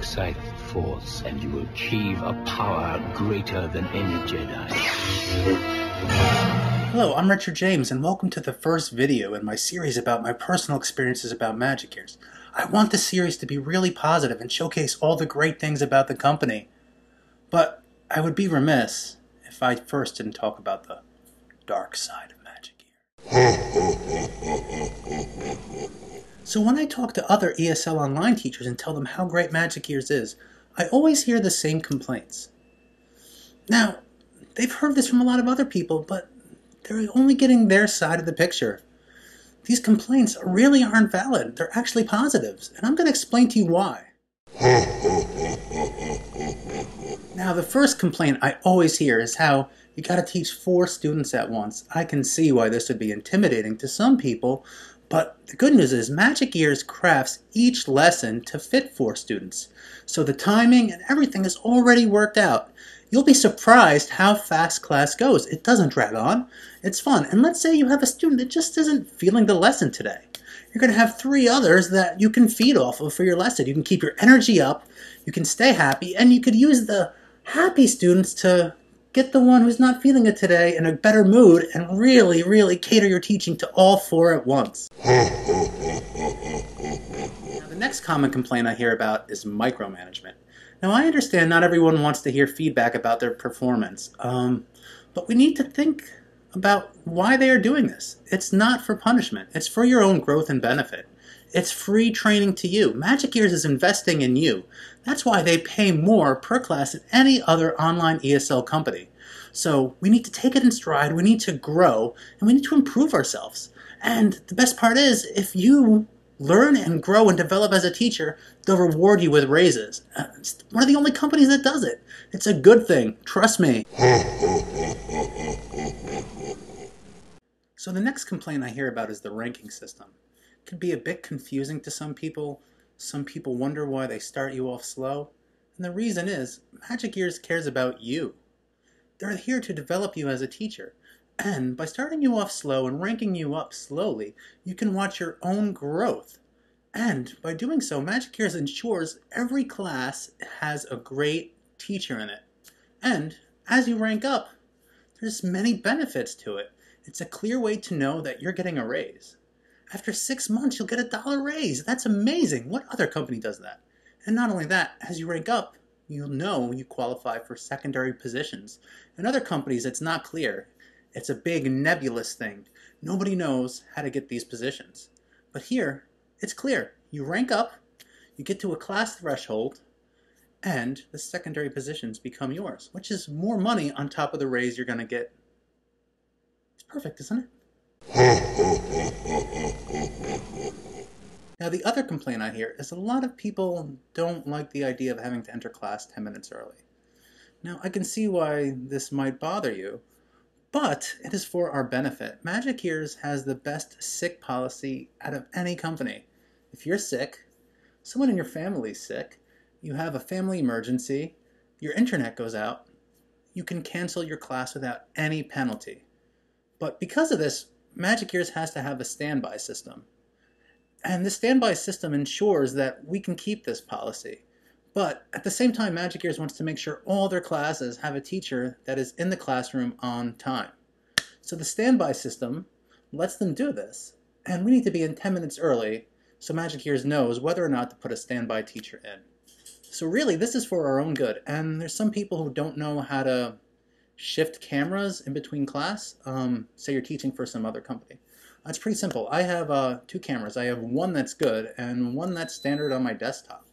side of the Force, and you will achieve a power greater than any Jedi. Hello, I'm Richard James, and welcome to the first video in my series about my personal experiences about Magic Ears. I want the series to be really positive and showcase all the great things about the company. But I would be remiss if I first didn't talk about the dark side of Magic Ears. So when I talk to other ESL online teachers and tell them how great Magic Ears is, I always hear the same complaints. Now, they've heard this from a lot of other people, but they're only getting their side of the picture. These complaints really aren't valid. They're actually positives, and I'm going to explain to you why. Now, the first complaint I always hear is how you got to teach 4 students at once. I can see why this would be intimidating to some people, but the good news is Magic Ears crafts each lesson to fit 4 students. So the timing and everything is already worked out. You'll be surprised how fast class goes. It doesn't drag on. It's fun. And let's say you have a student that just isn't feeling the lesson today. You're going to have 3 others that you can feed off of for your lesson. You can keep your energy up, you can stay happy, and you could use the happy students to get the one who's not feeling it today in a better mood and really cater your teaching to all 4 at once. Now, the next common complaint I hear about is micromanagement. Now, I understand not everyone wants to hear feedback about their performance, but we need to think about why they are doing this. It's not for punishment. It's for your own growth and benefit. It's free training to you. Magic Ears is investing in you. That's why they pay more per class than any other online ESL company. So we need to take it in stride, we need to grow, and we need to improve ourselves. And the best part is, if you learn and grow and develop as a teacher, they'll reward you with raises. It's one of the only companies that does it. It's a good thing, trust me. So the next complaint I hear about is the ranking system. It can be a bit confusing to some people. Some people wonder why they start you off slow. And the reason is, Magic Ears cares about you. They're here to develop you as a teacher. And by starting you off slow and ranking you up slowly, you can watch your own growth. And by doing so, Magic Ears ensures every class has a great teacher in it. And as you rank up, there's many benefits to it. It's a clear way to know that you're getting a raise. After 6 months, you'll get a $1 raise. That's amazing. What other company does that? And not only that, as you rank up, you'll know you qualify for secondary positions. In other companies, it's not clear. It's a big nebulous thing. Nobody knows how to get these positions. But here, it's clear. You rank up, you get to a class threshold, and the secondary positions become yours, which is more money on top of the raise you're going to get. It's perfect, isn't it? Now, the other complaint I hear is a lot of people don't like the idea of having to enter class 10 minutes early. Now, I can see why this might bother you, but it is for our benefit. Magic Ears has the best sick policy out of any company. If you're sick, someone in your family is sick, you have a family emergency, your internet goes out, you can cancel your class without any penalty. But because of this, Magic Ears has to have a standby system. And the standby system ensures that we can keep this policy. But at the same time, Magic Ears wants to make sure all their classes have a teacher that is in the classroom on time. So the standby system lets them do this. And we need to be in 10 minutes early so Magic Ears knows whether or not to put a standby teacher in. So really, this is for our own good. And there's some people who don't know how to shift cameras in between class. Say you're teaching for some other company. It's pretty simple. I have 2 cameras. I have one that's good and one that's standard on my desktop.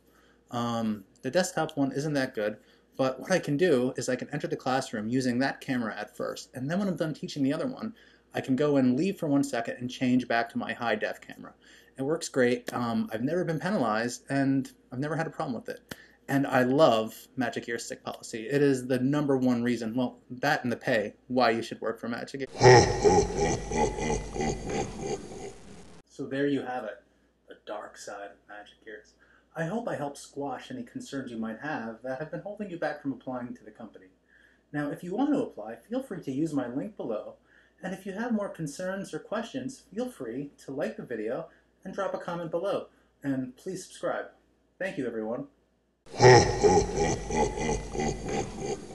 The desktop one isn't that good, but what I can do is I can enter the classroom using that camera at first, and then when I'm done teaching the other one, I can go and leave for 1 second and change back to my high def camera. It works great. I've never been penalized, and I've never had a problem with it. And I love Magic Ears sick policy. It is the #1 reason, well, that and the pay, why you should work for Magic Ears. So there you have it, the dark side of Magic Ears. I hope I helped squash any concerns you might have that have been holding you back from applying to the company. Now, if you want to apply, feel free to use my link below. And if you have more concerns or questions, feel free to like the video and drop a comment below. And please subscribe. Thank you, everyone. Ha ha ha ha ha ha ha.